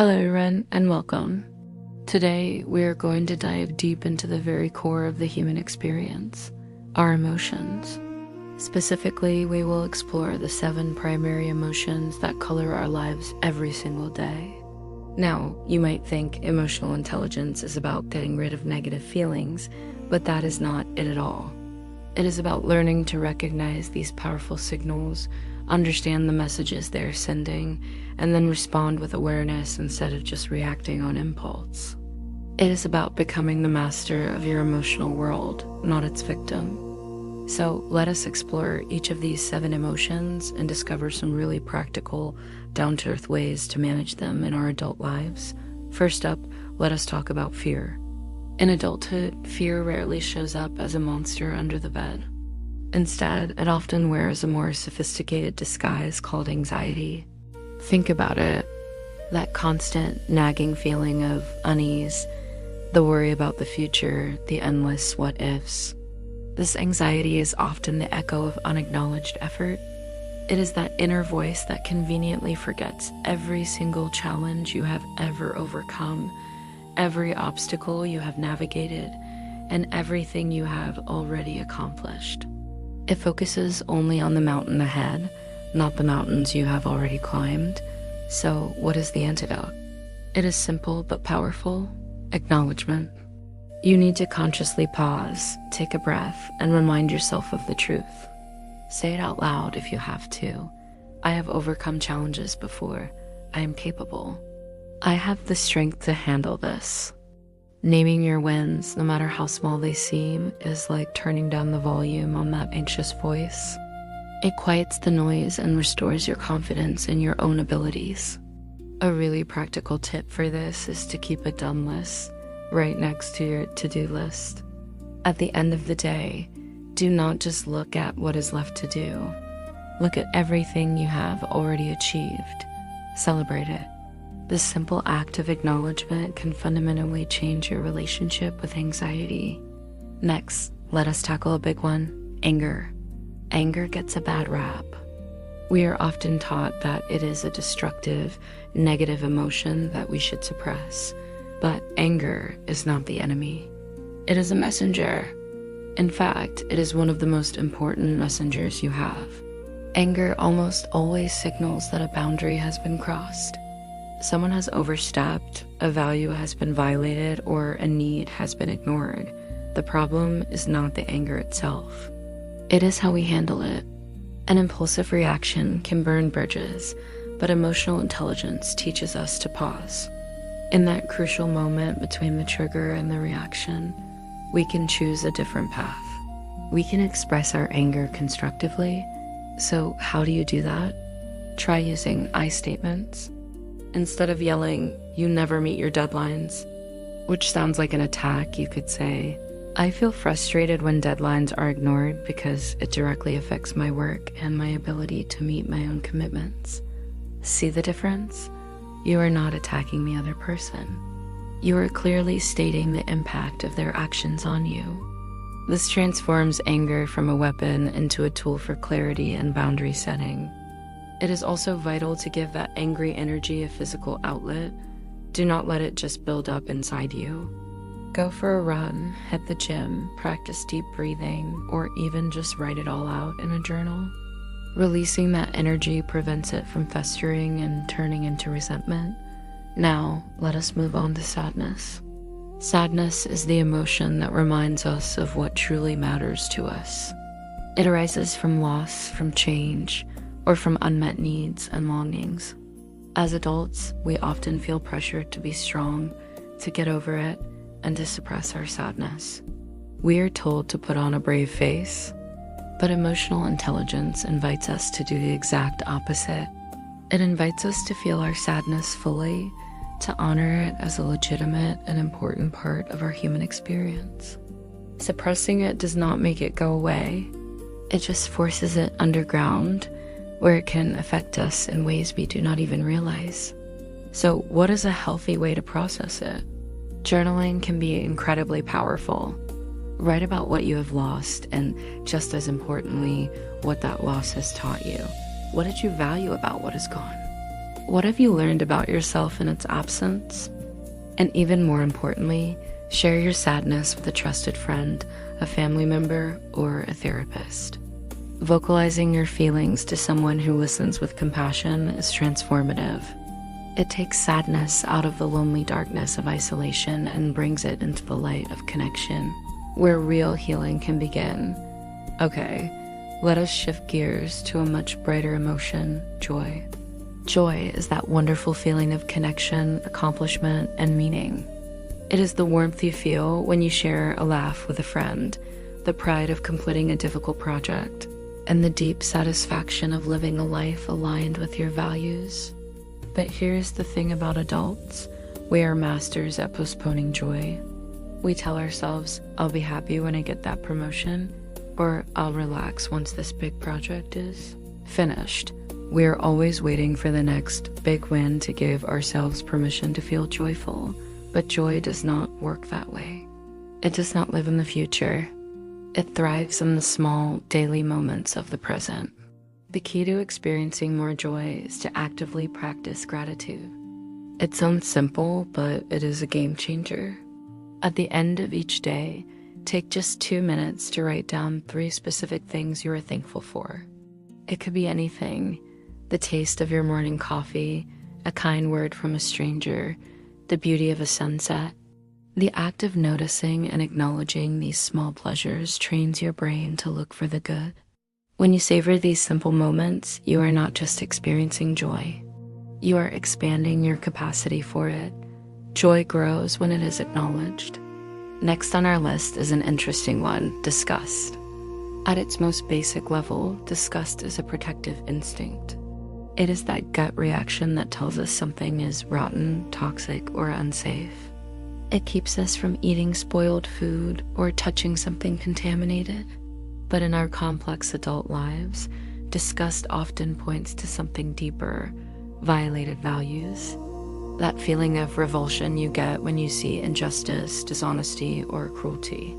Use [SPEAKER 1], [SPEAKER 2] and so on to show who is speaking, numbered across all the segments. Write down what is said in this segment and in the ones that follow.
[SPEAKER 1] Hello everyone and welcome. Today we are going to dive deep into the very core of the human experience, our emotions. Specifically, we will explore the 7 primary emotions that color our lives every single day. Now, you might think emotional intelligence is about getting rid of negative feelings, but that is not it at all. It is about learning to recognize these powerful signals, understand the messages they're sending, and then respond with awareness instead of just reacting on impulse. It is about becoming the master of your emotional world, not its victim. So let us explore each of these 7 emotions and discover some really practical, down-to-earth ways to manage them in our adult lives. First up, let us talk about fear. In adulthood, fear rarely shows up as a monster under the bed. Instead, it often wears a more sophisticated disguise called anxiety. Think about it. That constant nagging feeling of unease, the worry about the future, the endless what-ifs. This anxiety is often the echo of unacknowledged effort. It is that inner voice that conveniently forgets every single challenge you have ever overcome, every obstacle you have navigated, and everything you have already accomplished. It focuses only on the mountain ahead, not the mountains you have already climbed. So, what is the antidote? It is simple but powerful: acknowledgement. You need to consciously pause, take a breath, and remind yourself of the truth. Say it out loud if you have to. I have overcome challenges before. I am capable. I have the strength to handle this. Naming your wins, no matter how small they seem, is like turning down the volume on that anxious voice. It quiets the noise and restores your confidence in your own abilities. A really practical tip for this is to keep a done list right next to your to-do list. At the end of the day, do not just look at what is left to do. Look at everything you have already achieved. Celebrate it. This simple act of acknowledgement can fundamentally change your relationship with anxiety. Next, let us tackle a big one: anger. Anger gets a bad rap. We are often taught that it is a destructive, negative emotion that we should suppress. But anger is not the enemy. It is a messenger. In fact, it is one of the most important messengers you have. Anger almost always signals that a boundary has been crossed. Someone has overstepped, a value has been violated, or a need has been ignored. The problem is not the anger itself. It is how we handle it. An impulsive reaction can burn bridges, but emotional intelligence teaches us to pause. In that crucial moment between the trigger and the reaction, we can choose a different path. We can express our anger constructively. So how do you do that? Try using I statements. Instead of yelling, "You never meet your deadlines," which sounds like an attack, you could say, "I feel frustrated when deadlines are ignored because it directly affects my work and my ability to meet my own commitments." See the difference? You are not attacking the other person. You are clearly stating the impact of their actions on you. This transforms anger from a weapon into a tool for clarity and boundary setting. It is also vital to give that angry energy a physical outlet. Do not let it just build up inside you. Go for a run, hit the gym, practice deep breathing, or even just write it all out in a journal. Releasing that energy prevents it from festering and turning into resentment. Now, let us move on to sadness. Sadness is the emotion that reminds us of what truly matters to us. It arises from loss, from change, or from unmet needs and longings. As adults, we often feel pressured to be strong, to get over it, and to suppress our sadness. We are told to put on a brave face, but emotional intelligence invites us to do the exact opposite. It invites us to feel our sadness fully, to honor it as a legitimate and important part of our human experience. Suppressing it does not make it go away. It just forces it underground, where it can affect us in ways we do not even realize. So what is a healthy way to process it? Journaling can be incredibly powerful. Write about what you have lost and, just as importantly, what that loss has taught you. What did you value about what is gone? What have you learned about yourself in its absence? And even more importantly, share your sadness with a trusted friend, a family member, or a therapist. Vocalizing your feelings to someone who listens with compassion is transformative. It takes sadness out of the lonely darkness of isolation and brings it into the light of connection, where real healing can begin. Okay, let us shift gears to a much brighter emotion, joy. Joy is that wonderful feeling of connection, accomplishment, and meaning. It is the warmth you feel when you share a laugh with a friend, the pride of completing a difficult project, and the deep satisfaction of living a life aligned with your values. But here's the thing about adults: we are masters at postponing joy. We tell ourselves, I'll be happy when I get that promotion, or I'll relax once this big project is finished. We are always waiting for the next big win to give ourselves permission to feel joyful, but joy does not work that way. It does not live in the future. It thrives in the small, daily moments of the present. The key to experiencing more joy is to actively practice gratitude. It sounds simple, but it is a game changer. At the end of each day, take just 2 minutes to write down 3 specific things you are thankful for. It could be anything: the taste of your morning coffee, a kind word from a stranger, the beauty of a sunset. The act of noticing and acknowledging these small pleasures trains your brain to look for the good. When you savor these simple moments, you are not just experiencing joy. You are expanding your capacity for it. Joy grows when it is acknowledged. Next on our list is an interesting one: disgust. At its most basic level, disgust is a protective instinct. It is that gut reaction that tells us something is rotten, toxic, or unsafe. It keeps us from eating spoiled food or touching something contaminated. But in our complex adult lives, disgust often points to something deeper: violated values. That feeling of revulsion you get when you see injustice, dishonesty, or cruelty.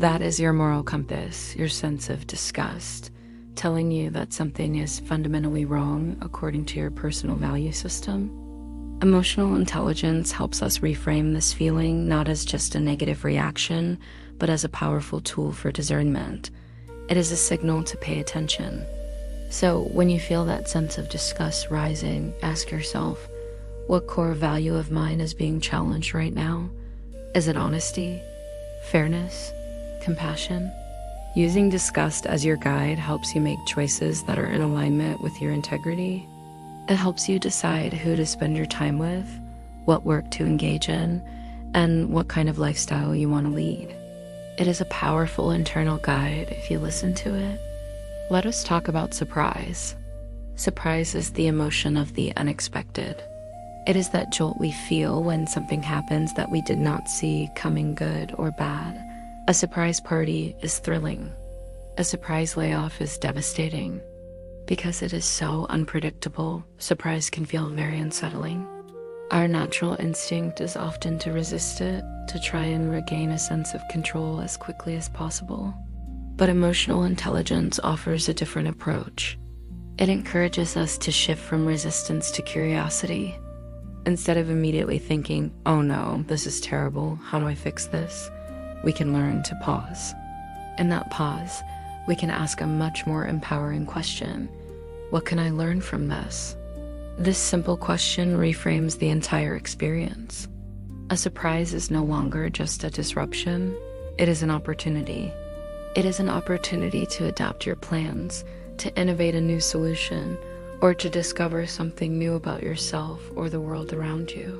[SPEAKER 1] That is your moral compass, your sense of disgust, telling you that something is fundamentally wrong according to your personal value system. Emotional intelligence helps us reframe this feeling not as just a negative reaction, but as a powerful tool for discernment. It is a signal to pay attention. So when you feel that sense of disgust rising, ask yourself, what core value of mine is being challenged right now? Is it honesty, fairness, compassion? Using disgust as your guide helps you make choices that are in alignment with your integrity. It helps you decide who to spend your time with, what work to engage in, and what kind of lifestyle you want to lead. It is a powerful internal guide if you listen to it. Let us talk about surprise. Surprise is the emotion of the unexpected. It is that jolt we feel when something happens that we did not see coming, good or bad. A surprise party is thrilling. A surprise layoff is devastating. Because it is so unpredictable, surprise can feel very unsettling. Our natural instinct is often to resist it, to try and regain a sense of control as quickly as possible. But emotional intelligence offers a different approach. It encourages us to shift from resistance to curiosity. Instead of immediately thinking, oh no, this is terrible, how do I fix this? We can learn to pause. In that pause, we can ask a much more empowering question. What can I learn from this? This simple question reframes the entire experience. A surprise is no longer just a disruption. It is an opportunity. It is an opportunity to adapt your plans, to innovate a new solution, or to discover something new about yourself or the world around you.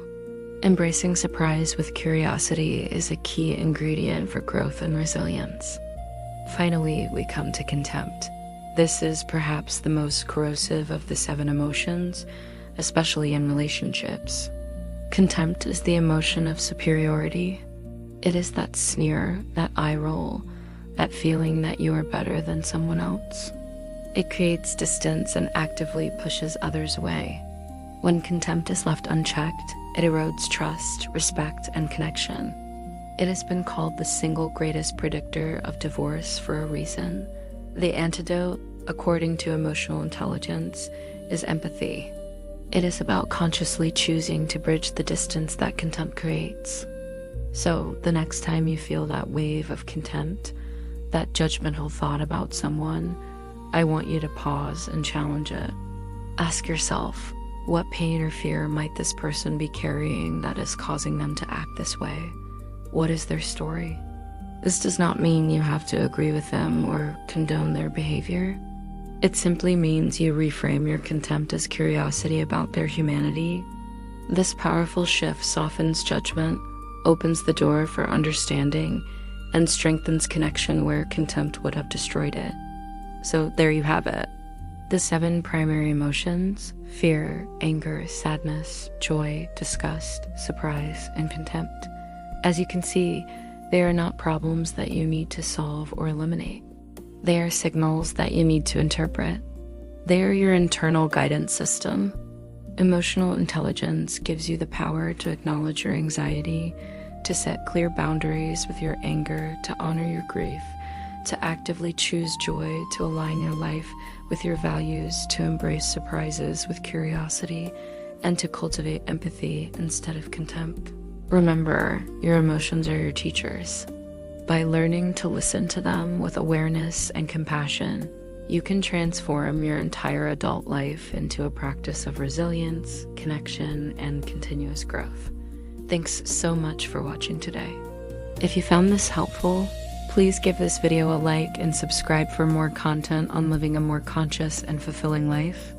[SPEAKER 1] Embracing surprise with curiosity is a key ingredient for growth and resilience. Finally, we come to contempt. This is perhaps the most corrosive of the 7 emotions, especially in relationships. Contempt is the emotion of superiority. It is that sneer, that eye roll, that feeling that you are better than someone else. It creates distance and actively pushes others away. When contempt is left unchecked, it erodes trust, respect, and connection. It has been called the single greatest predictor of divorce for a reason. The antidote, according to emotional intelligence, is empathy. It is about consciously choosing to bridge the distance that contempt creates. So the next time you feel that wave of contempt, that judgmental thought about someone, I want you to pause and challenge it. Ask yourself, what pain or fear might this person be carrying that is causing them to act this way? What is their story? This does not mean you have to agree with them or condone their behavior. It simply means you reframe your contempt as curiosity about their humanity. This powerful shift softens judgment, opens the door for understanding, and strengthens connection where contempt would have destroyed it. So there you have it. The 7 primary emotions: fear, anger, sadness, joy, disgust, surprise, and contempt. As you can see, they are not problems that you need to solve or eliminate. They are signals that you need to interpret. They are your internal guidance system. Emotional intelligence gives you the power to acknowledge your anxiety, to set clear boundaries with your anger, to honor your grief, to actively choose joy, to align your life with your values, to embrace surprises with curiosity, and to cultivate empathy instead of contempt. Remember, your emotions are your teachers. By learning to listen to them with awareness and compassion, you can transform your entire adult life into a practice of resilience, connection, and continuous growth. Thanks so much for watching today. If you found this helpful, please give this video a like and subscribe for more content on living a more conscious and fulfilling life.